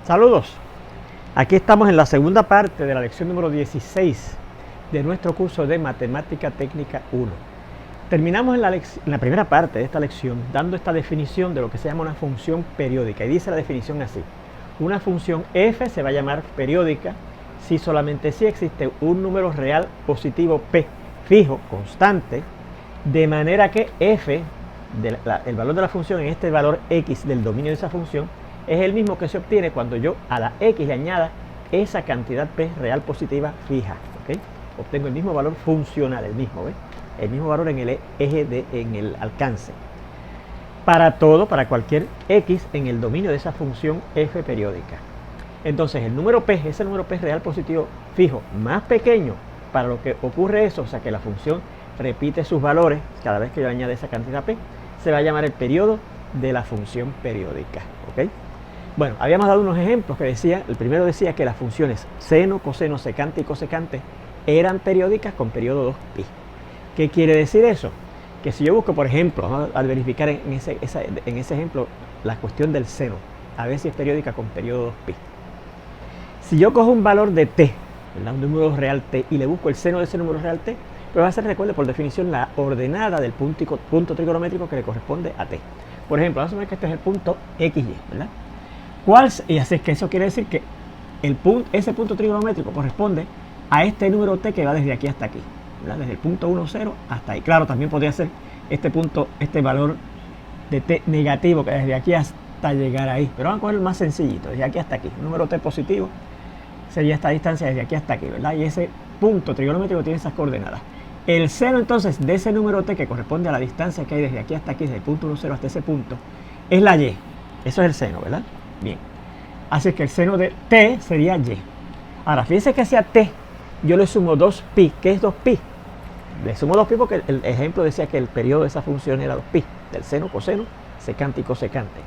Saludos, aquí estamos en la segunda parte de la lección número 16 de nuestro curso de Matemática Técnica 1. Terminamos en la primera parte de esta lección dando esta definición de lo que se llama una función periódica, y dice la definición así: una función f se va a llamar periódica si solamente si existe un número real positivo p fijo, constante, de manera que f, el valor de la función en este valor x del dominio de esa función, es el mismo que se obtiene cuando yo a la x le añada esa cantidad p real positiva fija. ¿Okay? Obtengo el mismo valor funcional, el mismo valor en el eje en el alcance. Para cualquier x en el dominio de esa función f periódica. Entonces el número p, ese número p real positivo fijo más pequeño, para lo que ocurre eso, o sea que la función repite sus valores cada vez que yo añade esa cantidad p, se va a llamar el periodo de la función periódica. ¿Okay? Bueno, habíamos dado unos ejemplos que decía, el primero decía que las funciones seno, coseno, secante y cosecante eran periódicas con periodo 2pi. ¿Qué quiere decir eso? Que si yo busco, por ejemplo, vamos a verificar en ese ejemplo la cuestión del seno, a ver si es periódica con periodo 2pi. Si yo cojo un valor de t, ¿verdad? Un número real t, y le busco el seno de ese número real t, pues va a ser, recuerde, por definición, la ordenada del punto trigonométrico que le corresponde a t. Por ejemplo, vamos a ver que este es el punto xy, ¿verdad? Y así es que eso quiere decir que ese punto trigonométrico corresponde a este número t que va desde aquí hasta aquí, ¿verdad? Desde el punto 1, 0 hasta ahí. Claro, también podría ser este valor de t negativo que desde aquí hasta llegar ahí, pero vamos a coger el más sencillito, desde aquí hasta aquí. Un número t positivo sería esta distancia desde aquí hasta aquí, ¿verdad? Y ese punto trigonométrico tiene esas coordenadas. El seno entonces de ese número t que corresponde a la distancia que hay desde aquí hasta aquí, desde el punto 1, 0 hasta ese punto, es la y. Eso es el seno, ¿verdad? Bien. Así que el seno de t sería y. Ahora, fíjense que hacia t yo le sumo 2pi. ¿Qué es 2pi? Le sumo 2pi porque el ejemplo decía que el periodo de esa función era 2pi, del seno, coseno, secante y cosecante.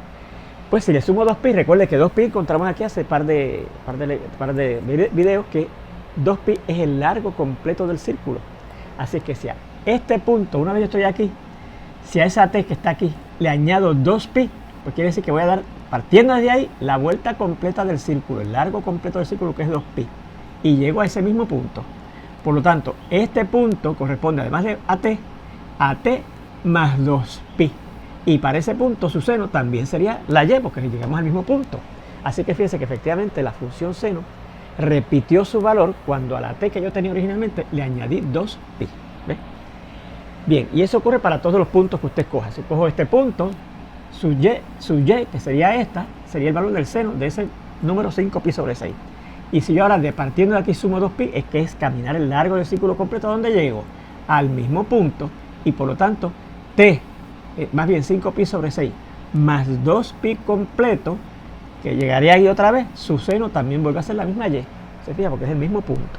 Pues si le sumo 2pi, recuerde que 2pi encontramos aquí hace par de videos que 2pi es el largo completo del círculo. Así que si a este punto, una vez yo estoy aquí, si a esa t que está aquí le añado 2pi, pues quiere decir que voy a dar, partiendo desde ahí, la vuelta completa del círculo, el largo completo del círculo, que es 2pi, y llego a ese mismo punto. Por lo tanto, este punto corresponde, además de a t más 2pi, y para ese punto su seno también sería la y, porque llegamos al mismo punto. Así que fíjense que efectivamente la función seno repitió su valor cuando a la t que yo tenía originalmente le añadí 2pi. ¿Ves? Bien, y eso ocurre para todos los puntos que usted coja. Si cojo este punto, su y, que sería sería el valor del seno de ese número 5pi sobre 6. Y si yo ahora partiendo de aquí sumo 2pi, es que es caminar el largo del círculo completo a donde llego, al mismo punto, y por lo tanto t, más bien 5pi sobre 6, más 2pi completo, que llegaría ahí otra vez, su seno también vuelve a ser la misma y, se fija, porque es el mismo punto.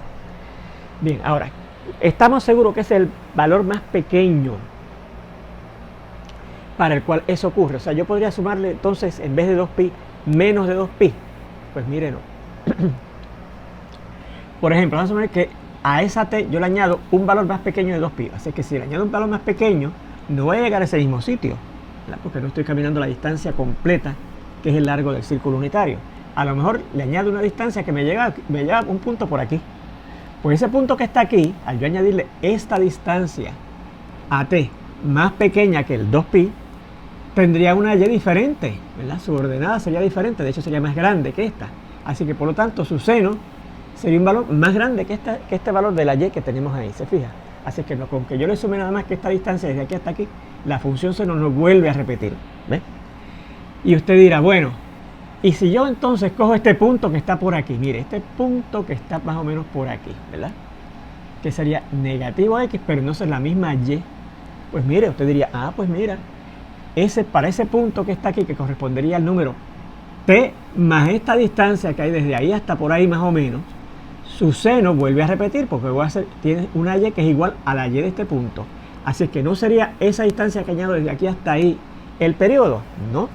Bien, ahora, estamos seguros que es el valor más pequeño para el cual eso ocurre. O sea, yo podría sumarle entonces, en vez de 2pi, menos de 2pi. Pues mire, no. Por ejemplo, vamos a suponer que a esa t yo le añado un valor más pequeño de 2pi. Así que si le añado un valor más pequeño, no voy a llegar a ese mismo sitio, ¿verdad? Porque no estoy caminando la distancia completa, que es el largo del círculo unitario. A lo mejor le añado una distancia que me lleva a un punto por aquí. Pues ese punto que está aquí, al yo añadirle esta distancia a t más pequeña que el 2pi, tendría una y diferente, ¿verdad? Su ordenada sería diferente, de hecho sería más grande que esta. Así que por lo tanto su seno sería un valor más grande que este valor de la y que tenemos ahí, ¿se fija? Así que con que yo le sume nada más que esta distancia desde aquí hasta aquí, la función seno no vuelve a repetir, ¿ves? Y usted dirá, bueno, y si yo entonces cojo este punto que está por aquí, mire, este punto que está más o menos por aquí, ¿verdad? Que sería negativo x, pero no es la misma y. Pues mire, usted diría, pues mira, para ese punto que está aquí, que correspondería al número t más esta distancia que hay desde ahí hasta por ahí más o menos, su seno vuelve a repetir, porque tiene una y que es igual a la y de este punto. Así que no sería esa distancia que añado desde aquí hasta ahí el periodo, no,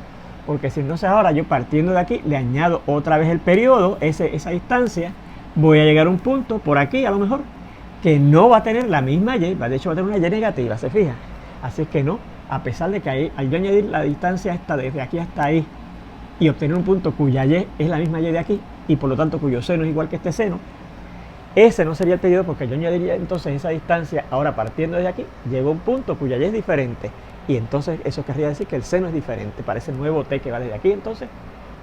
porque si entonces ahora yo partiendo de aquí le añado otra vez el periodo, esa distancia, voy a llegar a un punto por aquí a lo mejor que no va a tener la misma y, de hecho va a tener una y negativa, ¿se fija? Así que no, a pesar de que al yo añadir la distancia esta desde aquí hasta ahí y obtener un punto cuya y es la misma y de aquí, y por lo tanto cuyo seno es igual que este seno, ese no sería el periodo, porque yo añadiría entonces esa distancia. Ahora, partiendo de aquí, llegó un punto cuya y es diferente, y entonces eso querría decir que el seno es diferente para ese nuevo t que va desde aquí entonces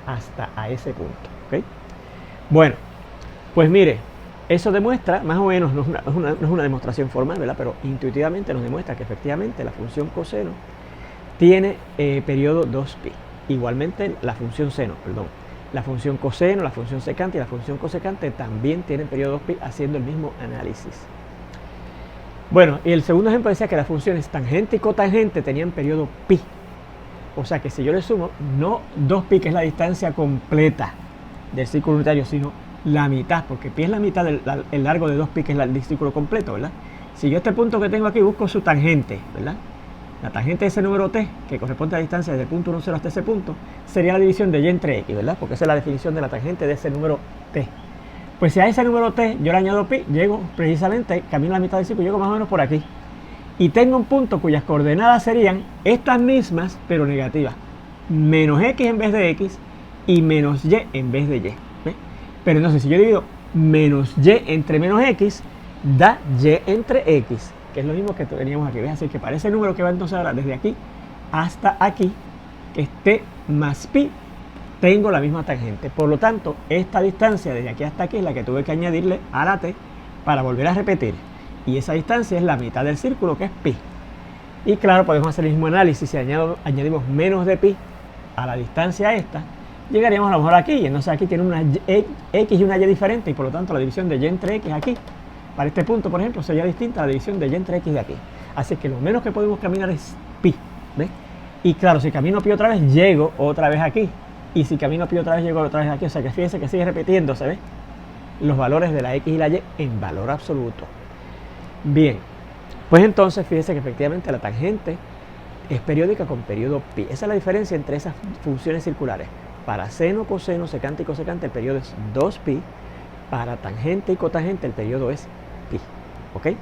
hasta a ese punto. ¿Okay? Bueno, pues mire, eso demuestra, más o menos, no es una demostración formal, ¿verdad? Pero intuitivamente nos demuestra que efectivamente la función coseno tiene periodo 2pi. Igualmente la función seno, perdón. La función coseno, la función secante y la función cosecante también tienen periodo 2pi, haciendo el mismo análisis. Bueno, y el segundo ejemplo decía que las funciones tangente y cotangente tenían periodo pi. O sea que si yo le sumo, no 2pi, que es la distancia completa del círculo unitario, sino la mitad, porque pi es la mitad del largo de 2pi, que es el círculo completo, ¿verdad? Si yo este punto que tengo aquí busco su tangente, ¿verdad? La tangente de ese número t, que corresponde a la distancia desde el punto 1, 0 hasta ese punto, sería la división de y entre x, ¿verdad? Porque esa es la definición de la tangente de ese número t. Pues si a ese número t yo le añado pi, llego precisamente, camino la mitad del círculo, llego más o menos por aquí. Y tengo un punto cuyas coordenadas serían estas mismas, pero negativas. Menos x en vez de x y menos y en vez de y. ¿Ve? Pero entonces si yo divido menos y entre menos x, da y entre x, que es lo mismo que teníamos aquí. ¿Ves? Así que para ese número que va entonces ahora desde aquí hasta aquí, que es t más pi, tengo la misma tangente. Por lo tanto, esta distancia desde aquí hasta aquí es la que tuve que añadirle a la t para volver a repetir. Y esa distancia es la mitad del círculo, que es pi. Y claro, podemos hacer el mismo análisis. Si añadimos menos de pi a la distancia esta, llegaríamos a lo mejor aquí. Y entonces aquí tiene una x y una y diferente, y por lo tanto la división de y entre x aquí, para este punto, por ejemplo, sería distinta a la división de y entre x de aquí. Así que lo menos que podemos caminar es pi. ¿Ves? Y claro, si camino pi otra vez, llego otra vez aquí. Y si camino pi otra vez, llego otra vez aquí. O sea que fíjense que sigue repitiéndose, ¿ves? Los valores de la x y la y en valor absoluto. Bien, pues entonces fíjense que efectivamente la tangente es periódica con periodo pi. Esa es la diferencia entre esas funciones circulares. Para seno, coseno, secante y cosecante el periodo es 2pi. Para tangente y cotangente el periodo es pi. ¿Ok?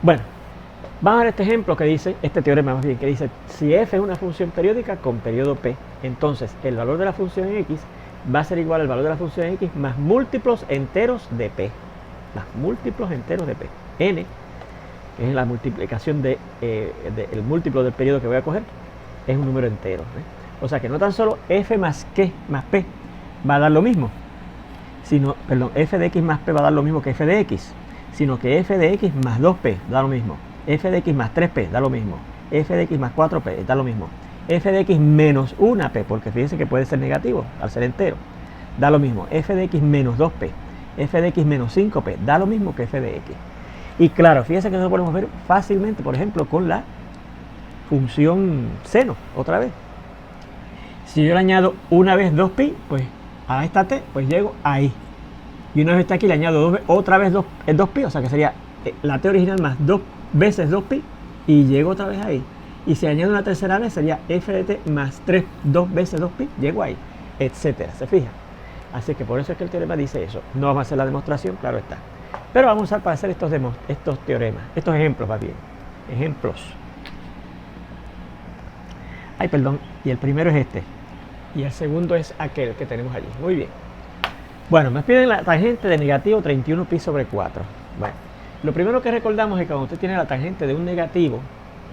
Bueno, vamos a ver este ejemplo que dice, este teorema más bien, que dice, si f es una función periódica con periodo p, entonces el valor de la función en x va a ser igual al valor de la función en x más múltiplos enteros de p. Más múltiplos enteros de p. N, que es la multiplicación del múltiplo del periodo que voy a coger, es un número entero. O sea que no tan solo f más q más p va a dar lo mismo, sino, perdón, f de x más p va a dar lo mismo que f de x, sino que f de x más 2p da lo mismo, f de x más 3p da lo mismo, f de x más 4p da lo mismo, f de x menos 1p, porque fíjense que puede ser negativo al ser entero, da lo mismo, f de x menos 2p, f de x menos 5p da lo mismo que f de x. Y claro, fíjense que eso lo podemos ver fácilmente, por ejemplo, con la función seno, otra vez. Si yo le añado una vez 2pi, pues a esta t, pues llego ahí. Y una vez está aquí, le añado otra vez 2pi, o sea que sería la t original más 2 veces 2pi, y llego otra vez ahí. Y si añado una tercera vez, sería f de t más 2 veces 2pi, llego ahí, etcétera. ¿Se fija? Así que por eso es que el teorema dice eso. No vamos a hacer la demostración, claro está. Pero vamos a usar para hacer estos teoremas, estos ejemplos más bien. Ejemplos. Ay, perdón. Y el primero es este. Y el segundo es aquel que tenemos allí. Muy bien. Bueno, me piden la tangente de negativo 31 pi sobre 4. Bueno, lo primero que recordamos es que cuando usted tiene la tangente de un negativo,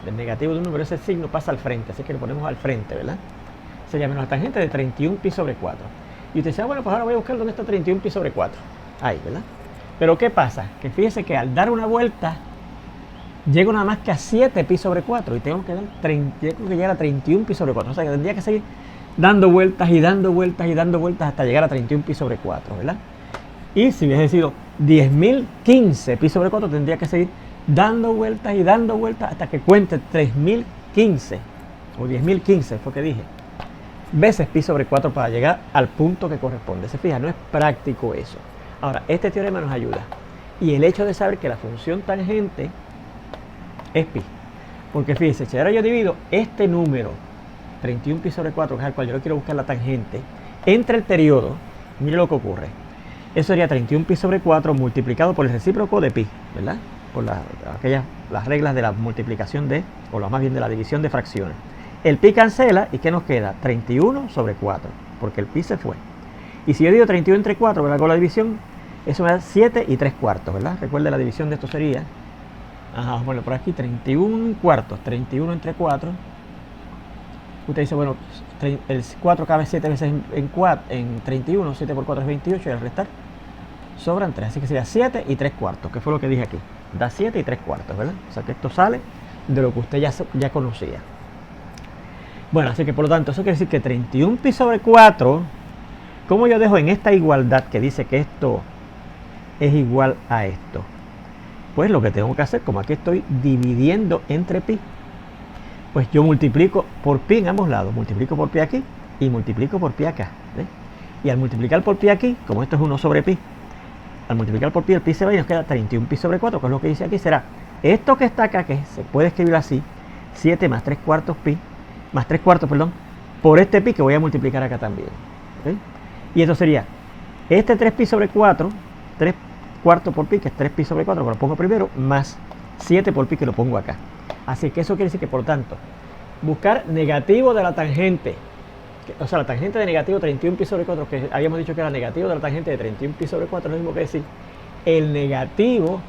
del negativo de un número, ese signo pasa al frente. Así que lo ponemos al frente, ¿verdad? Sería menos la tangente de 31 pi sobre 4. Y usted dice, bueno, pues ahora voy a buscar dónde está 31 pi sobre 4. Ahí, ¿verdad? Pero ¿qué pasa? Que fíjese que al dar una vuelta, llego nada más que a 7 pi sobre 4 y tengo que llegar a 31 pi sobre 4. O sea que tendría que seguir dando vueltas y dando vueltas y dando vueltas hasta llegar a 31 pi sobre 4, ¿verdad? Y si hubiese sido 10.015 pi sobre 4, tendría que seguir dando vueltas y dando vueltas hasta que cuente 3.015 o 10.015, fue que dije, veces pi sobre 4 para llegar al punto que corresponde. Se fija, no es práctico eso. Ahora, este teorema nos ayuda. Y el hecho de saber que la función tangente es pi. Porque fíjense, si ahora yo divido este número, 31 pi sobre 4, que es al cual yo quiero buscar la tangente, entre el periodo, mire lo que ocurre. Eso sería 31 pi sobre 4 multiplicado por el recíproco de pi, ¿verdad? Por las reglas de la multiplicación de, o más bien de la división de fracciones. El pi cancela, ¿y qué nos queda? 31 sobre 4. porque el pi se fue. Y si yo digo 31 entre 4, ¿verdad? Con la división, eso me da 7 y 3 cuartos, ¿verdad? Recuerde, la división de esto sería, bueno, por aquí 31 cuartos, 31 entre 4. Usted dice, bueno, el 4 cabe 7 veces en 31, 7 por 4 es 28, y al restar sobran 3, así que sería 7 y 3 cuartos, que fue lo que dije aquí. Da 7 y 3 cuartos, ¿verdad? O sea que esto sale de lo que usted ya conocía. Bueno, así que por lo tanto, eso quiere decir que 31 pi sobre 4, ¿cómo yo dejo en esta igualdad que dice que esto es igual a esto? Pues lo que tengo que hacer, como aquí estoy dividiendo entre pi, pues yo multiplico por pi en ambos lados. Multiplico por pi aquí y multiplico por pi acá. ¿Ves? Y al multiplicar por pi aquí, como esto es 1 sobre pi, al multiplicar por pi, el pi se va y nos queda 31 pi sobre 4, que es lo que dice aquí, será esto que está acá, que se puede escribir así, 7 más 3 cuartos pi, más 3 cuartos, perdón, por este pi que voy a multiplicar acá también. ¿Okay? Y esto sería este 3 pi sobre 4, 3 cuartos por pi, que es 3 pi sobre 4, que lo pongo primero, más 7 por pi, que lo pongo acá. Así que eso quiere decir que, por tanto, buscar negativo de la tangente, o sea, la tangente de negativo 31 pi sobre 4, que habíamos dicho que era negativo de la tangente de 31 pi sobre 4, es lo mismo que decir el negativo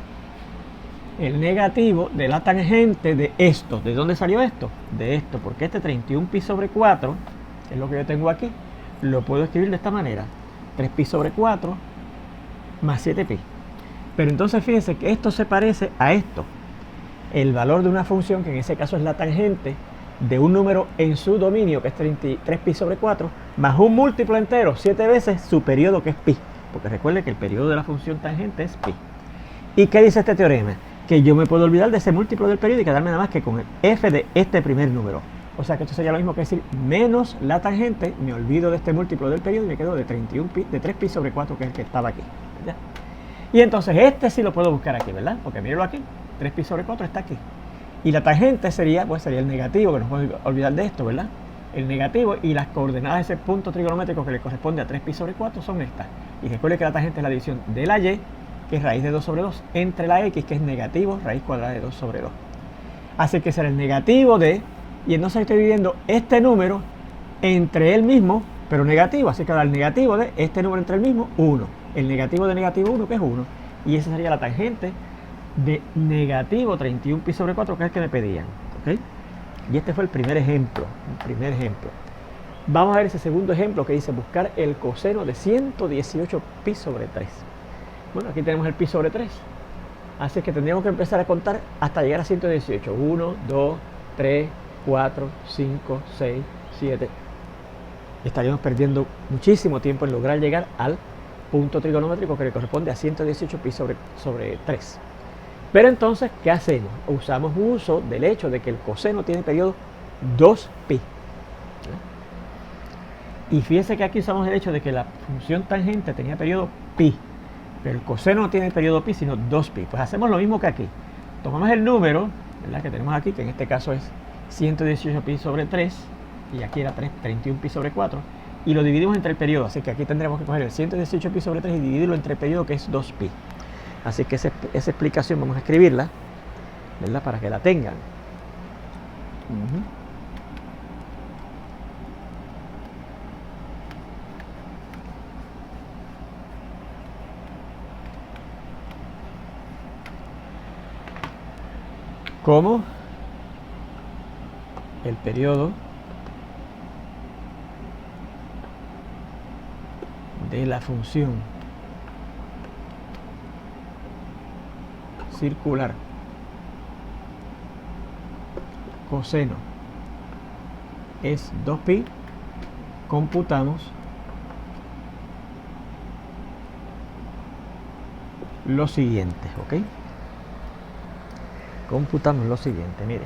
de la tangente de esto. ¿De dónde salió esto? De esto, porque este 31 pi sobre 4, que es lo que yo tengo aquí, lo puedo escribir de esta manera, 3 pi sobre 4 más 7 pi. Pero entonces fíjense que esto se parece a esto, el valor de una función, que en ese caso es la tangente de un número en su dominio, que es 33 pi sobre 4, más un múltiplo entero, 7 veces su periodo, que es pi, porque recuerde que el periodo de la función tangente es pi. ¿Y qué dice este teorema? Que yo me puedo olvidar de ese múltiplo del periodo y quedarme nada más que con el f de este primer número. O sea que esto sería lo mismo que decir menos la tangente, me olvido de este múltiplo del periodo y me quedo de 31 pi, de 3 pi sobre 4, que es el que estaba aquí, ¿verdad? Y entonces este sí lo puedo buscar aquí, ¿verdad? Porque mírenlo aquí, 3 pi sobre 4 está aquí. Y la tangente sería, pues sería el negativo, que nos podemos olvidar de esto, ¿verdad? El negativo, y las coordenadas de ese punto trigonométrico que le corresponde a 3 pi sobre 4 son estas. Y recuerde que la tangente es la división de la y, que es raíz de 2 sobre 2, entre la x, que es negativo, raíz cuadrada de 2 sobre 2. Así que será el negativo de, y entonces estoy dividiendo este número entre él mismo, pero negativo, así que ahora el negativo de este número entre el mismo, 1. El negativo de negativo 1, que es 1. Y esa sería la tangente de negativo 31 pi sobre 4, que es el que me pedían. ¿Okay? Y este fue el primer ejemplo. Vamos a ver ese segundo ejemplo que dice buscar el coseno de 118 pi sobre 3. Bueno, aquí tenemos el pi sobre 3. Así que tendríamos que empezar a contar hasta llegar a 118. 1, 2, 3, 4, 5, 6, 7. Estaríamos perdiendo muchísimo tiempo en lograr llegar al punto trigonométrico que le corresponde a 118 pi sobre 3. Pero entonces, ¿qué hacemos? Usamos uso del hecho de que el coseno tiene periodo 2pi. Y fíjense que aquí usamos el hecho de que la función tangente tenía periodo pi, pero el coseno no tiene periodo pi, sino 2pi. Pues hacemos lo mismo que aquí. Tomamos el número, ¿verdad?, que tenemos aquí, que en este caso es 118 pi sobre 3, y aquí era 31 pi sobre 4, y lo dividimos entre el periodo. Así que aquí tendremos que coger el 118 pi sobre 3 y dividirlo entre el periodo, que es 2pi. Así que esa explicación vamos a escribirla, ¿verdad?, para que la tengan. Como el periodo de la función circular coseno es 2pi, computamos lo siguiente, ¿ok? Computamos lo siguiente, mire.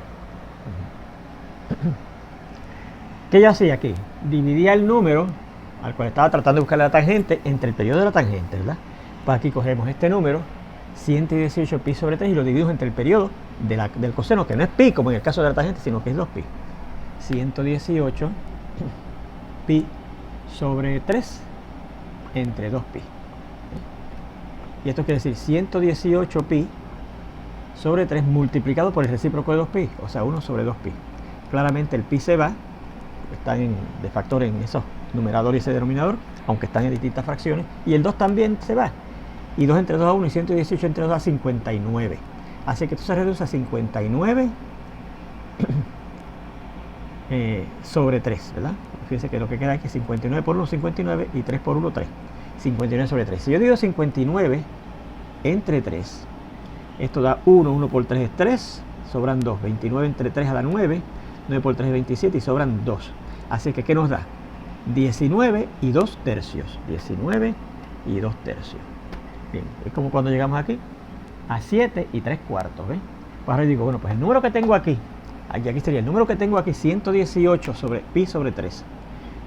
¿Qué yo hacía aquí? Dividía el número al cual estaba tratando de buscar la tangente entre el periodo de la tangente, ¿verdad? Pues aquí cogemos este número, 118 pi sobre 3, y lo dividimos entre el periodo del coseno, que no es pi como en el caso de la tangente, sino que es 2pi. 118 pi sobre 3 entre 2pi. Y esto quiere decir 118 pi sobre 3 multiplicado por el recíproco de 2pi, o sea, 1 sobre 2pi. Claramente el pi se va, están de factor en esos numerador y ese denominador, aunque están en distintas fracciones, y el 2 también se va. Y 2 entre 2 da 1 y 118 entre 2 da 59. Así que esto se reduce a 59 sobre 3, ¿verdad? Fíjense que lo que queda aquí es 59 por 1, 59, y 3 por 1, 3. 59 sobre 3. Si yo digo 59 entre 3, esto da 1, 1 por 3 es 3, sobran 2. 29 entre 3 da 9, 9 por 3 es 27 y sobran 2. Así que, ¿qué nos da? 19 y 2 tercios. 19 y 2 tercios. Bien, es como cuando llegamos aquí a 7 y 3 cuartos, ¿ven? Pues ahora digo, bueno, pues el número que tengo aquí sería el número que tengo aquí, 118 sobre pi sobre 3.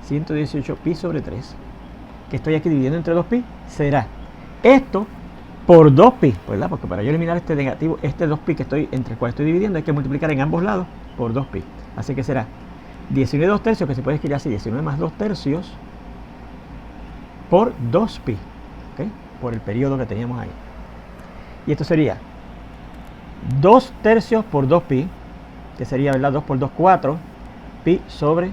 118 pi sobre 3, que estoy aquí dividiendo entre 2pi, será esto por 2pi, ¿verdad? Porque para yo eliminar este negativo, este 2pi que estoy entre el cual estoy dividiendo, hay que multiplicar en ambos lados por 2pi. Así que será 19 2 tercios, que se puede escribir así, 19 más 2 tercios por 2pi, ¿ok? Por el periodo que teníamos ahí. Y esto sería 2 tercios por 2pi, que sería, ¿verdad? 2 por 2, 4, pi sobre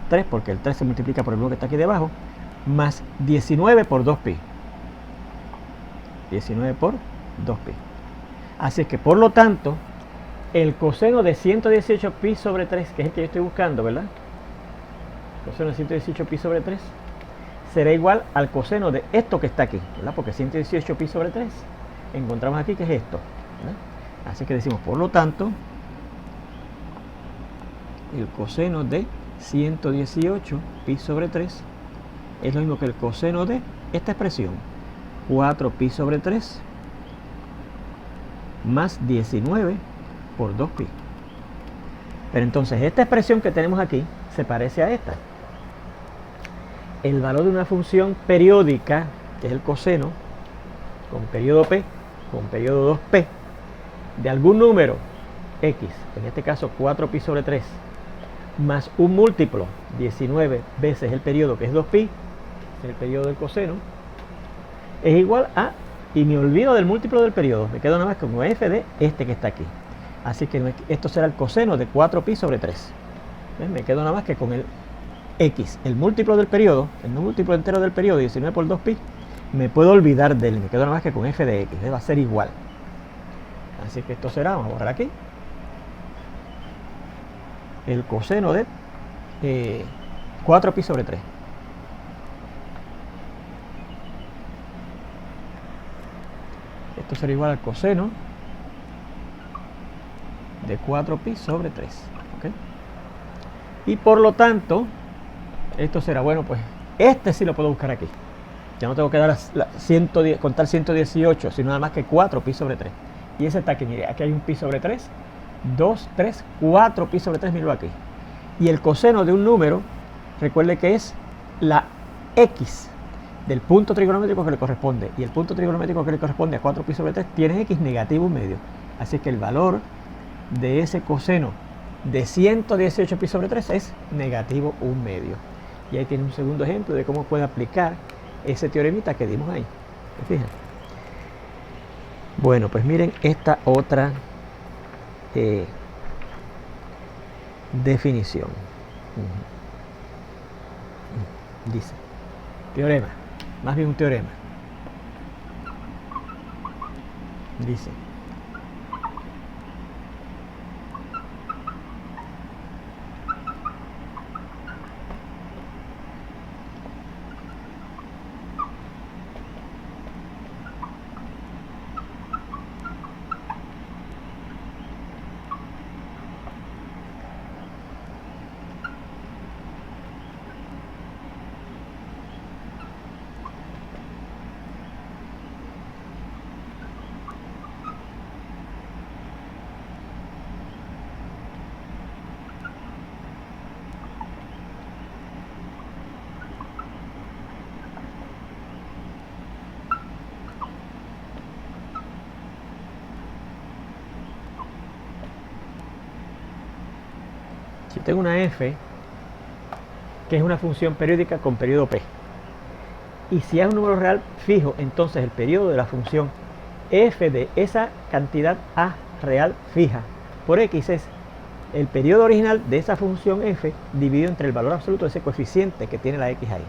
3, porque el 3 se multiplica por el 1 que está aquí debajo, más 19 por 2pi. 19 por 2pi. Así que, por lo tanto, el coseno de 118 pi sobre 3, que es el que yo estoy buscando, ¿verdad? El coseno de 118 pi sobre 3 será igual al coseno de esto que está aquí, ¿verdad? Porque 118 pi sobre 3 encontramos aquí que es esto, ¿verdad? Así que decimos, por lo tanto, el coseno de 118 pi sobre 3 es lo mismo que el coseno de esta expresión, 4 pi sobre 3 más 19 por 2pi. Pero entonces esta expresión que tenemos aquí se parece a esta. El valor de una función periódica, que es el coseno, con periodo p, con periodo 2p, de algún número x, en este caso 4pi sobre 3, más un múltiplo, 19 veces el periodo, que es 2pi, es el periodo del coseno, es igual a, y me olvido del múltiplo del periodo, me quedo nada más como f de este que está aquí. Así que esto será el coseno de 4pi sobre 3. ¿Ves? Me quedo nada más que con el x, el múltiplo del periodo, el múltiplo entero del periodo, 19 por 2pi, me puedo olvidar de él, me quedo nada más que con f de x, va a ser igual. Así que esto será, vamos a borrar aquí, el coseno de 4pi sobre 3. Esto será igual al coseno de 4pi sobre 3. ¿Okay? Y por lo tanto, esto será, bueno, pues este sí lo puedo buscar aquí. Ya no tengo que dar contar 118, sino nada más que 4pi sobre 3. Y ese está aquí, mire, aquí hay un pi sobre 3, 2, 3, 4 pi sobre 3, míralo aquí. Y el coseno de un número, recuerde que es la x del punto trigonométrico que le corresponde. Y el punto trigonométrico que le corresponde a 4 pi sobre 3 tiene x negativo 1/2. Así que el valor de ese coseno de 118 pi sobre 3 es negativo 1/2. Y ahí tiene un segundo ejemplo de cómo puede aplicar ese teoremita que dimos ahí. Fíjense. Bueno, pues miren esta otra definición. Dice, teorema, más bien un teorema. Dice, si tengo una f que es una función periódica con periodo p, y si es un número real fijo, entonces el periodo de la función f de esa cantidad a real fija por x es el periodo original de esa función f dividido entre el valor absoluto de ese coeficiente que tiene la x ahí.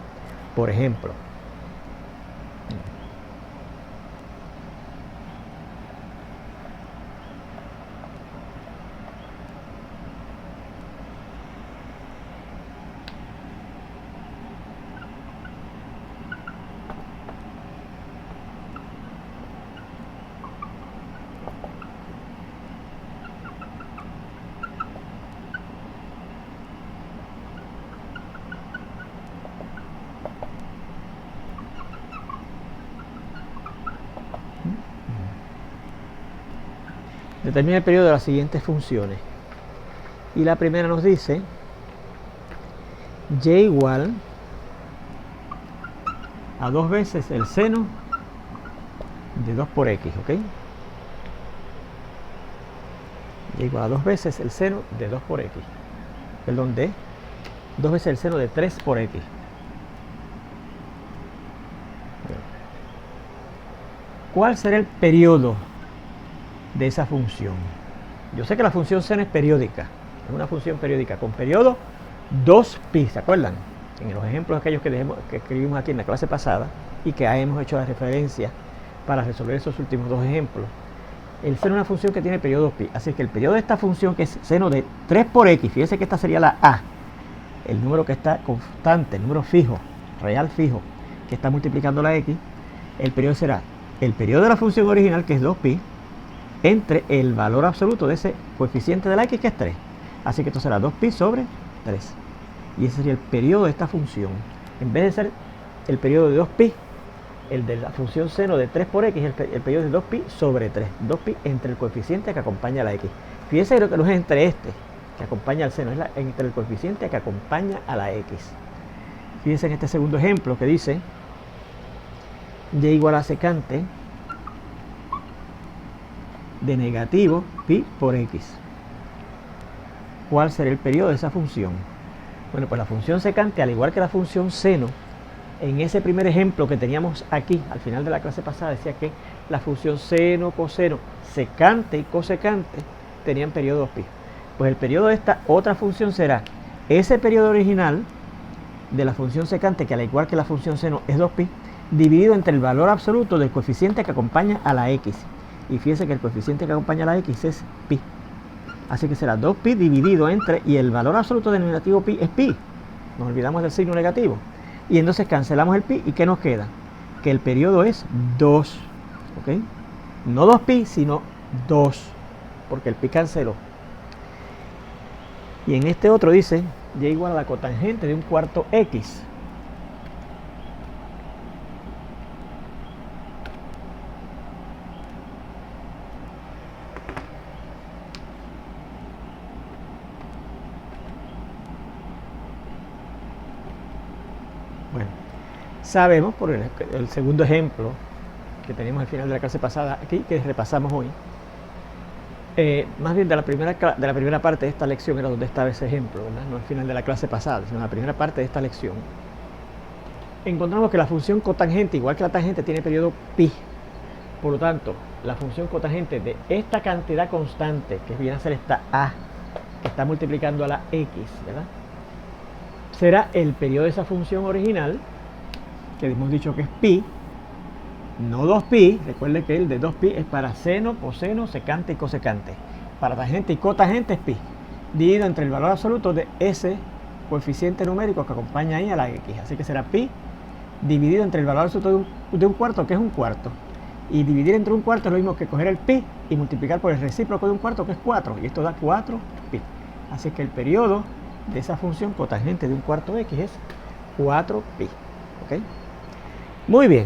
Por ejemplo, determina el periodo de las siguientes funciones. Y la primera nos dice y igual a 2 veces el seno de 2 por x, ¿ok? Y igual a 2 veces el seno de 2 por x. Perdón, de 2 veces el seno de 3 por x. ¿Cuál será el periodo de esa función? Yo sé que la función seno es periódica, es una función periódica con periodo 2pi, ¿se acuerdan? En los ejemplos aquellos que escribimos aquí en la clase pasada y que hemos hecho la referencia para resolver esos últimos dos ejemplos. El seno es una función que tiene periodo pi, así que el periodo de esta función, que es seno de 3 por x, fíjense que esta sería la a, el número que está constante, el número fijo, real fijo, que está multiplicando la x. El periodo será el periodo de la función original, que es 2pi, entre el valor absoluto de ese coeficiente de la x, que es 3. Así que esto será 2pi sobre 3. Y ese sería el periodo de esta función. En vez de ser el periodo de 2pi, el de la función seno de 3 por x, el periodo de 2pi sobre 3. 2pi entre el coeficiente que acompaña a la x. Fíjense que no es entre este, que acompaña al seno, es entre el coeficiente que acompaña a la x. Fíjense en este segundo ejemplo que dice y igual a secante de negativo pi por x. ¿Cuál será el periodo de esa función? Bueno, pues la función secante, al igual que la función seno, en ese primer ejemplo que teníamos aquí, al final de la clase pasada, decía que la función seno, coseno, secante y cosecante tenían periodo 2pi. Pues el periodo de esta otra función será ese periodo original de la función secante, que al igual que la función seno es 2pi, dividido entre el valor absoluto del coeficiente que acompaña a la x. Y fíjense que el coeficiente que acompaña a la x es pi. Así que será 2pi dividido entre, y el valor absoluto del negativo pi es pi. Nos olvidamos del signo negativo. Y entonces cancelamos el pi, ¿y qué nos queda? Que el periodo es 2. ¿Ok? No 2pi, sino 2. Porque el pi canceló. Y en este otro dice y igual a la cotangente de un cuarto x. Bueno, sabemos por el segundo ejemplo que teníamos al final de la clase pasada aquí, que repasamos hoy, más bien de la primera parte de esta lección era donde estaba ese ejemplo, ¿verdad? No al final de la clase pasada, sino en la primera parte de esta lección. Encontramos que la función cotangente, igual que la tangente, tiene periodo pi. Por lo tanto, la función cotangente de esta cantidad constante, que viene a ser esta a, que está multiplicando a la x, ¿verdad?, será el periodo de esa función original, que hemos dicho que es pi, no 2pi. Recuerden que el de 2pi es para seno, coseno, secante y cosecante. Para tangente y cotangente es pi, dividido entre el valor absoluto de ese coeficiente numérico que acompaña ahí a la x. Así que será pi dividido entre el valor absoluto de un cuarto, que es un cuarto. Y dividir entre un cuarto es lo mismo que coger el pi y multiplicar por el recíproco de un cuarto, que es 4. Y esto da 4pi. Así que el periodo de esa función cotangente de un cuarto x es 4pi. ¿Ok? Muy bien.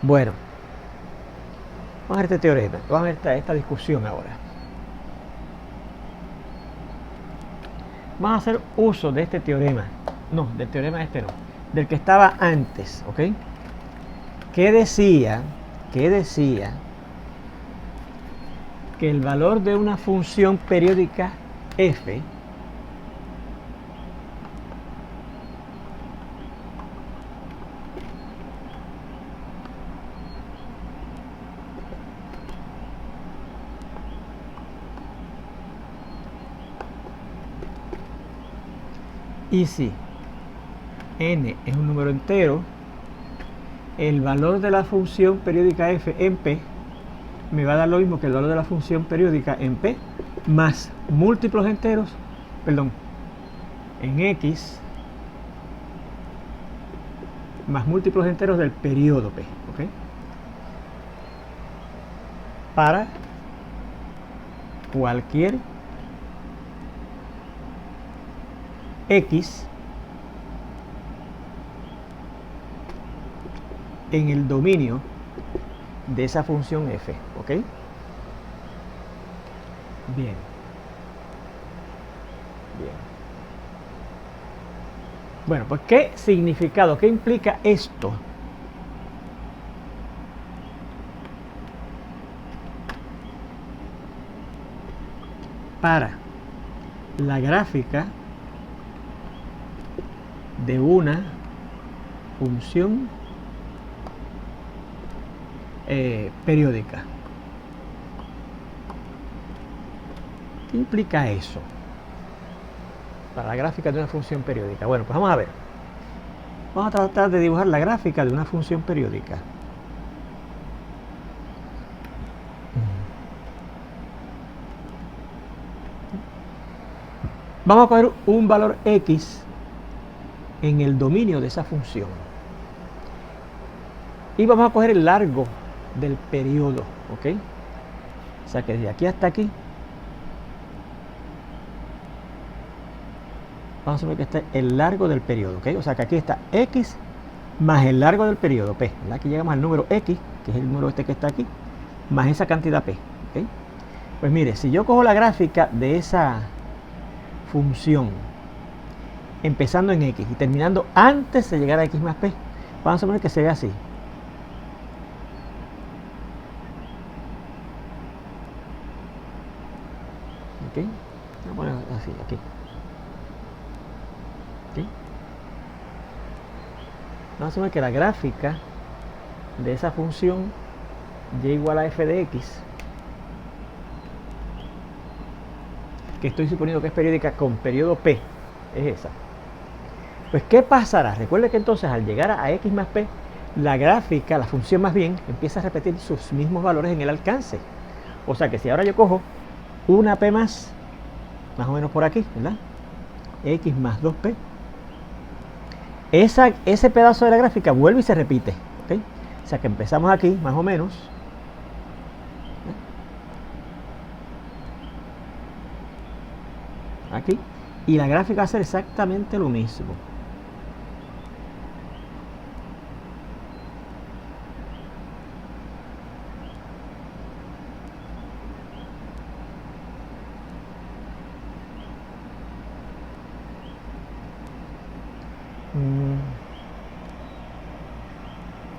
Bueno, vamos a ver este teorema, vamos a ver esta discusión ahora. Vamos a hacer uso de este teorema, no, del teorema este no, del que estaba antes, ¿ok? Que decía que el valor de una función periódica f Y si n es un número entero, el valor de la función periódica f en p me va a dar lo mismo que el valor de la función periódica en p más múltiplos enteros, perdón, en x más múltiplos enteros del periodo p, ¿ok? Para cualquier x en el dominio de esa función f, ¿ok? Bien. Bueno, pues ¿qué significado, qué implica esto? Para la gráfica de una función periódica. ¿Qué implica eso? Para la gráfica de una función periódica. Bueno, pues vamos a ver. Vamos a tratar de dibujar la gráfica de una función periódica. Vamos a coger un valor x en el dominio de esa función. Y vamos a coger el largo del periodo, ¿ok? O sea que desde aquí hasta aquí vamos a ver que está el largo del periodo, ¿ok? O sea que aquí está x más el largo del periodo, p, ¿verdad? Aquí llegamos al número x, que es el número este que está aquí, más esa cantidad p, ¿ok? Pues mire, si yo cojo la gráfica de esa función empezando en x y terminando antes de llegar a x más p, vamos a poner que se ve así. ¿Ok? Vamos a poner así, aquí. ¿Ok? Vamos a ver que la gráfica de esa función y igual a f de x, que estoy suponiendo que es periódica con periodo p, es esa. Pues ¿qué pasará? Recuerde que entonces al llegar a x más p, la gráfica, la función más bien, empieza a repetir sus mismos valores en el alcance. O sea que si ahora yo cojo una p más o menos por aquí, ¿verdad? X más 2p, ese pedazo de la gráfica vuelve y se repite, ¿ok? O sea que empezamos aquí, más o menos, aquí, y la gráfica va a ser exactamente lo mismo.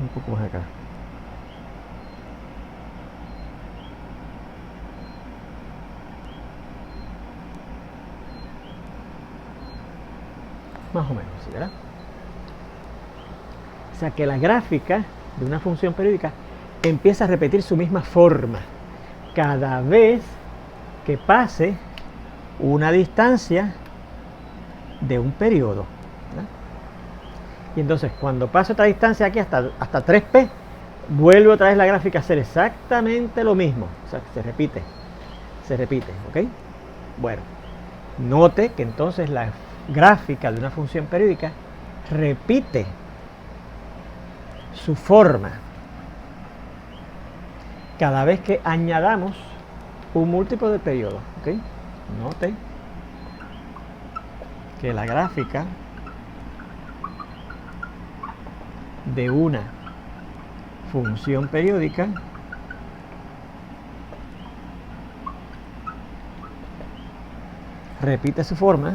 Un poco más acá. Más o menos, ¿sí, verdad? O sea que la gráfica de una función periódica empieza a repetir su misma forma cada vez que pase una distancia de un periodo, ¿verdad? Y entonces cuando pase otra distancia aquí hasta 3p, vuelve otra vez la gráfica a hacer exactamente lo mismo. O sea, se repite, ¿ok? Bueno, note que entonces la gráfica de una función periódica repite su forma cada vez que añadamos un múltiplo del periodo, ¿ok? Note que la gráfica de una función periódica repite su forma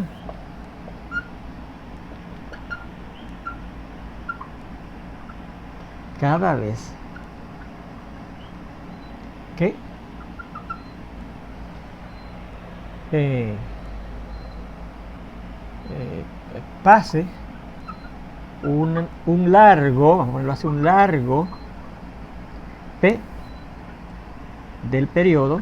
cada vez que pase un largo, vamos a ponerlo así, un largo p del periodo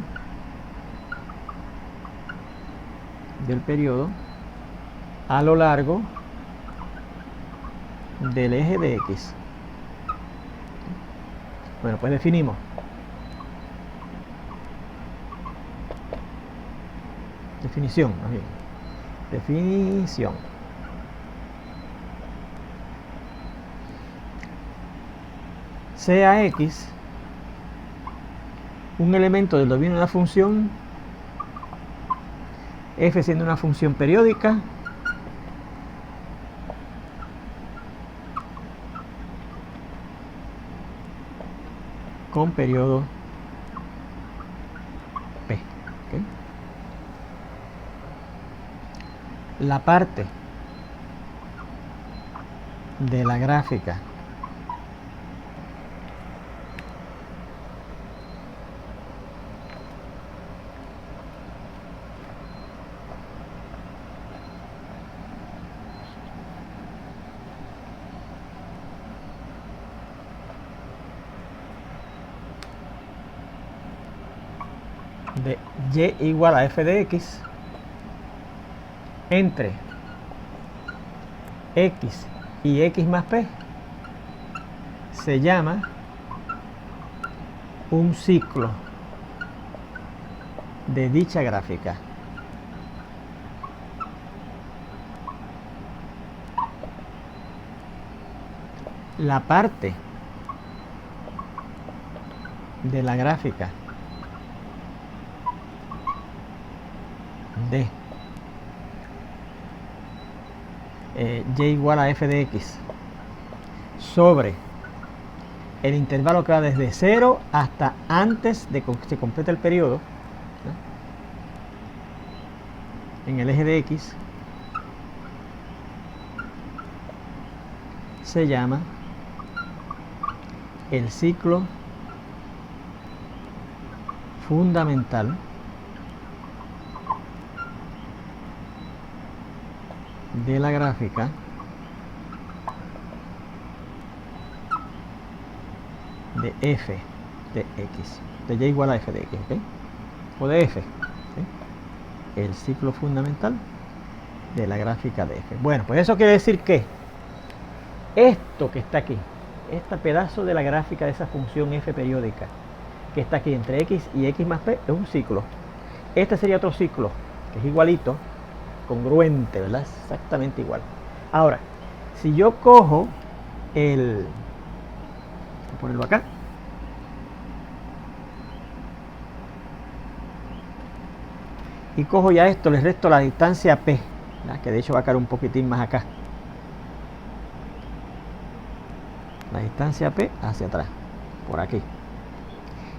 a lo largo del eje de X. Bueno, pues definimos. Definición, más bien. Definición. Sea X un elemento del dominio de una función, f siendo una función periódica, con periodo P. ¿Okay? La parte de la gráfica de y igual a f de x entre x y x más p se llama un ciclo de dicha gráfica. La parte de la gráfica de y igual a f de x sobre el intervalo que va desde 0 hasta antes de que se complete el periodo, ¿no?, en el eje de x, se llama el ciclo fundamental de la gráfica de f de x, de y igual a f de x, ¿okay?, o de f, ¿okay?, el ciclo fundamental de la gráfica de f. Bueno, pues eso quiere decir que esto que está aquí, este pedazo de la gráfica de esa función f periódica que está aquí entre x y x más p es un ciclo. Este sería otro ciclo que es igualito, congruente, ¿verdad? Exactamente igual. Ahora, si yo cojo el... voy a ponerlo acá. Y cojo ya esto, le resto la distancia p, ¿verdad?, que de hecho va a caer un poquitín más acá. La distancia p hacia atrás, por aquí.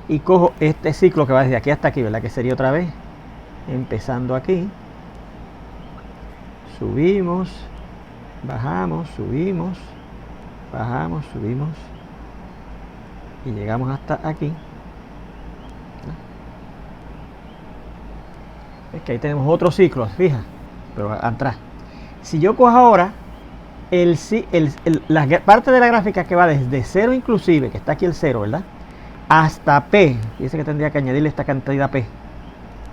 Y cojo este ciclo que va desde aquí hasta aquí, ¿verdad?, que sería otra vez empezando aquí. Subimos, bajamos, subimos, bajamos, subimos y llegamos hasta aquí. Es que ahí tenemos otro ciclo, fija, pero atrás. Si yo cojo ahora la parte de la gráfica que va desde 0 inclusive, que está aquí el 0, ¿verdad?, hasta P, dice que tendría que añadirle esta cantidad P,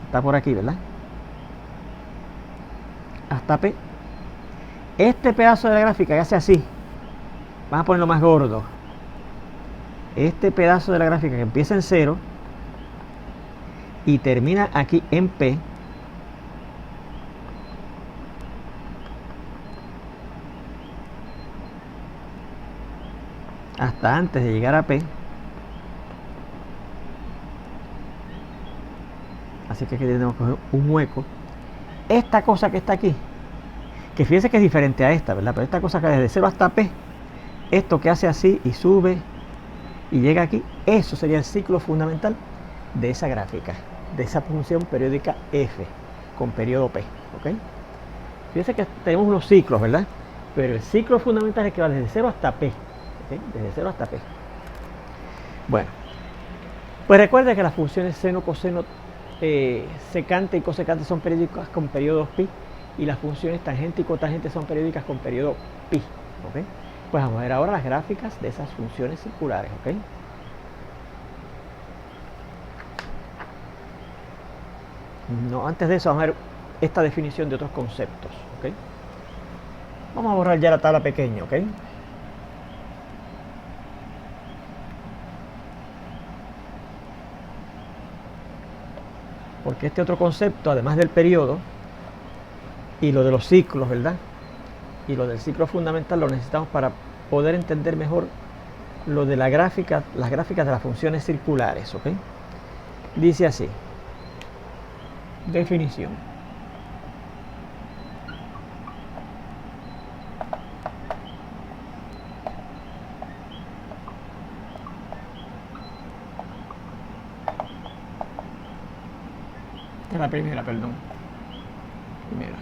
está por aquí, ¿verdad?, hasta P. Este pedazo de la gráfica que hace así, vamos a ponerlo más gordo, este pedazo de la gráfica que empieza en 0 y termina aquí en P, hasta antes de llegar a P, así que aquí tenemos que coger un hueco. Esta cosa que está aquí, que fíjense que es diferente a esta, ¿verdad?, pero esta cosa que desde 0 hasta P, esto que hace así y sube y llega aquí, eso sería el ciclo fundamental de esa gráfica, de esa función periódica f con periodo P, ¿ok? Fíjense que tenemos unos ciclos, ¿verdad?, pero el ciclo fundamental es el que va desde 0 hasta P, ¿okay?, desde 0 hasta P. Bueno, pues recuerda que las funciones seno, coseno, secante y cosecante son periódicas con periodos pi, y las funciones tangente y cotangente son periódicas con periodo pi, ¿ok? Pues vamos a ver ahora las gráficas de esas funciones circulares, ¿ok? No, antes de eso vamos a ver esta definición de otros conceptos, ¿ok? Vamos a borrar ya la tabla pequeña, ¿ok? Porque este otro concepto, además del periodo y lo de los ciclos, ¿verdad? Y lo del ciclo fundamental lo necesitamos para poder entender mejor lo de la gráfica, las gráficas de las funciones circulares, ¿ok? Dice así, definición. Esta es la primera, perdón. Primera.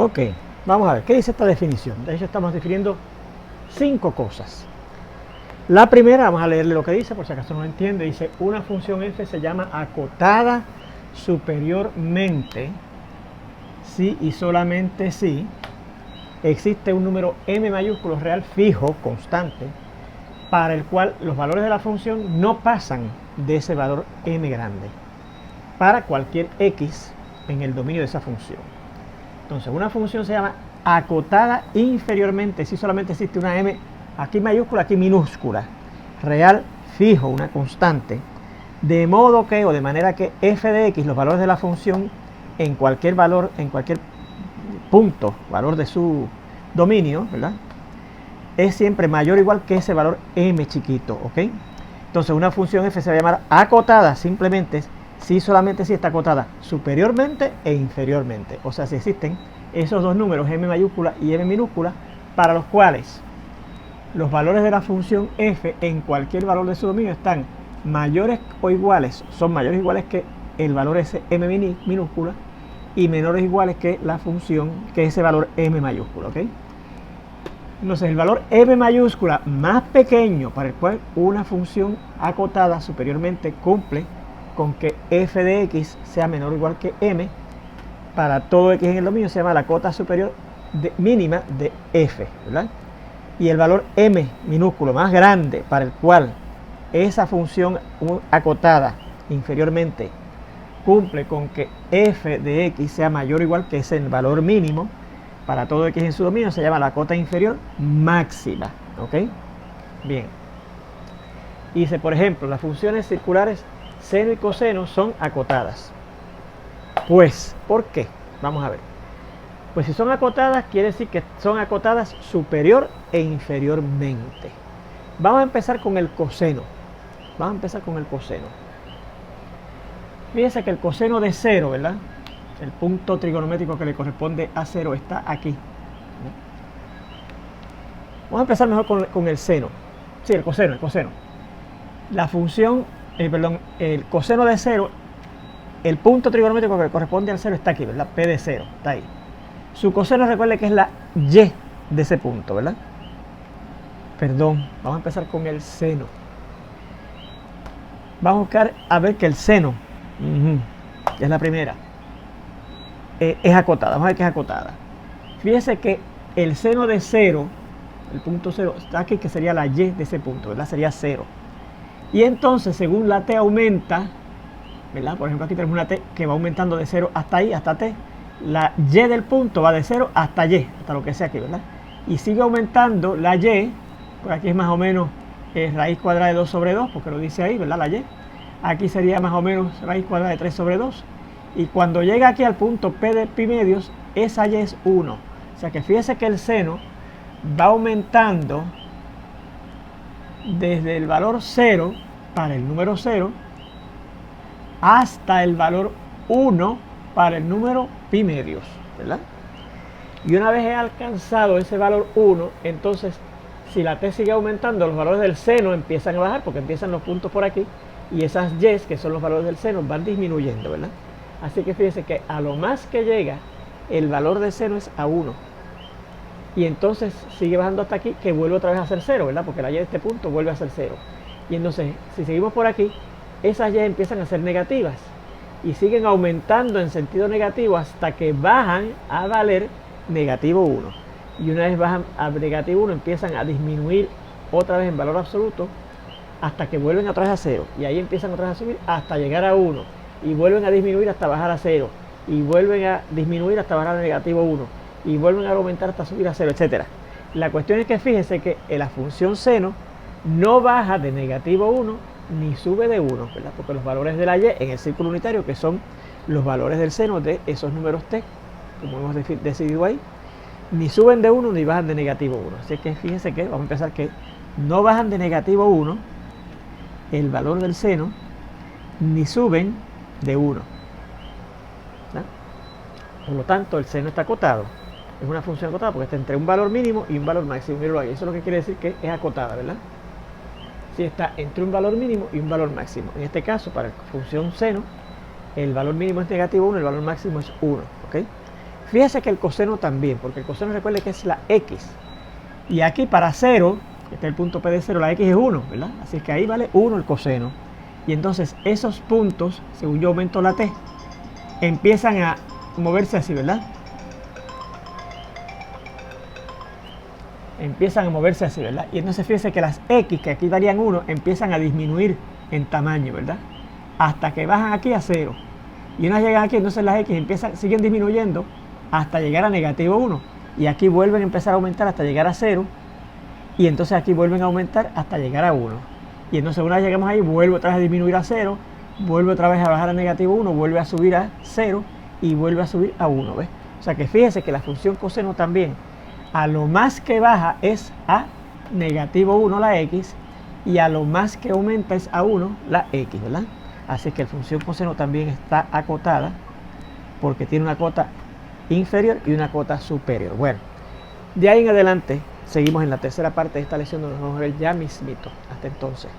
Ok, vamos a ver, ¿qué dice esta definición? De hecho, estamos definiendo 5 cosas. La primera, vamos a leerle lo que dice, por si acaso no lo entiende. Dice, una función f se llama acotada superiormente si y solamente si existe un número m mayúsculo real fijo, constante, para el cual los valores de la función no pasan de ese valor m grande, para cualquier x en el dominio de esa función. Entonces, una función se llama acotada inferiormente si solamente existe una m, aquí mayúscula, aquí minúscula, real fijo, una constante, de modo que, o de manera que f de x, los valores de la función, en cualquier valor, en cualquier punto, valor de su dominio, ¿verdad?, es siempre mayor o igual que ese valor m chiquito, ¿ok? Entonces, una función f se va a llamar acotada simplemente si solamente si está acotada superiormente e inferiormente. O sea, si existen esos dos números, m mayúscula y m minúscula, para los cuales los valores de la función f en cualquier valor de su dominio están mayores o iguales, son mayores o iguales que el valor ese m minúscula y menores o iguales que la función, que ese valor m mayúscula, ¿ok? Entonces, el valor m mayúscula más pequeño para el cual una función acotada superiormente cumple con que f de x sea menor o igual que m, para todo x en el dominio se llama la cota superior mínima de f, ¿verdad? Y el valor m minúsculo más grande para el cual esa función acotada inferiormente cumple con que f de x sea mayor o igual que ese valor mínimo para todo x en su dominio se llama la cota inferior máxima, ¿ok? Bien. Dice, por ejemplo, las funciones circulares seno y coseno son acotadas. Pues, ¿por qué? Vamos a ver. Pues si son acotadas, quiere decir que son acotadas superior e inferiormente. Vamos a empezar con el coseno. Vamos a empezar con el coseno. Fíjense que el coseno de 0, ¿verdad?, el punto trigonométrico que le corresponde a 0 está aquí. Vamos a empezar mejor con el seno. Sí, el coseno. La función, el coseno de 0, el punto trigonométrico que le corresponde al 0 está aquí, ¿verdad? P de 0, está ahí. Su coseno, recuerde que es la y de ese punto, ¿verdad? Perdón, vamos a empezar con el seno. Vamos a buscar a ver que el seno, que es la primera, es acotada. Vamos a ver que es acotada. Fíjese que el seno de 0, el punto 0, está aquí, que sería la y de ese punto, ¿verdad? Sería 0. Y entonces, según la t aumenta, ¿verdad? Por ejemplo, aquí tenemos una t que va aumentando de 0 hasta ahí, hasta t. La y del punto va de 0 hasta y, hasta lo que sea aquí, ¿verdad? Y sigue aumentando la y, por aquí es más o menos raíz cuadrada de 2 sobre 2, porque lo dice ahí, ¿verdad? La y. Aquí sería más o menos raíz cuadrada de 3 sobre 2. Y cuando llega aquí al punto P de pi medios, esa y es 1. O sea que fíjese que el seno va aumentando desde el valor 0 para el número 0 hasta el valor 1 para el número pi medios, ¿verdad? Y una vez he alcanzado ese valor 1, entonces si la t sigue aumentando, los valores del seno empiezan a bajar porque empiezan los puntos por aquí y esas y, que son los valores del seno, van disminuyendo, ¿verdad? Así que fíjense que a lo más que llega, el valor de seno es a 1. Y entonces sigue bajando hasta aquí, que vuelve otra vez a ser 0, ¿verdad? Porque la y de este punto vuelve a ser 0. Y entonces, si seguimos por aquí, esas y empiezan a ser negativas. Y siguen aumentando en sentido negativo hasta que bajan a valer negativo 1. Y una vez bajan a negativo 1, empiezan a disminuir otra vez en valor absoluto hasta que vuelven otra vez a 0. Y ahí empiezan otra vez a subir hasta llegar a 1. Y vuelven a disminuir hasta bajar a 0. Y vuelven a disminuir hasta bajar a negativo 1. Y vuelven a aumentar hasta subir a 0, etc. La cuestión es que fíjense que la función seno no baja de negativo 1 ni sube de 1, ¿verdad? Porque los valores de la y en el círculo unitario, que son los valores del seno de esos números t, como hemos decidido ahí, ni suben de 1 ni bajan de negativo 1. Así que fíjense que, vamos a empezar que no bajan de negativo 1 el valor del seno, ni suben de 1. ¿Verdad? Por lo tanto, el seno está acotado. Es una función acotada porque está entre un valor mínimo y un valor máximo. Mírenlo ahí. Eso es lo que quiere decir que es acotada, ¿verdad? Si está entre un valor mínimo y un valor máximo. En este caso, para la función seno, el valor mínimo es negativo 1, el valor máximo es 1. ¿Ok? Fíjese que el coseno también, porque el coseno recuerde que es la x. Y aquí para 0, que está el punto P de 0, la x es 1, ¿verdad? Así que ahí vale 1 el coseno. Y entonces esos puntos, según yo aumento la t, empiezan a moverse así, ¿verdad? Empiezan a moverse así, ¿verdad? Y entonces fíjese que las x, que aquí darían 1, empiezan a disminuir en tamaño, ¿verdad? Hasta que bajan aquí a 0. Y una vez llegan aquí, entonces las x siguen disminuyendo hasta llegar a negativo 1. Y aquí vuelven a empezar a aumentar hasta llegar a 0. Y entonces aquí vuelven a aumentar hasta llegar a 1. Y entonces una vez llegamos ahí, vuelve otra vez a disminuir a 0, vuelve otra vez a bajar a negativo 1, vuelve a subir a 0 y vuelve a subir a 1, ¿ves? O sea que fíjese que la función coseno también, a lo más que baja es a negativo 1 la x, y a lo más que aumenta es a 1 la x, ¿verdad? Así que la función coseno también está acotada, porque tiene una cota inferior y una cota superior. Bueno, de ahí en adelante seguimos en la tercera parte de esta lección, donde nos vamos a ver ya mismito. Hasta entonces.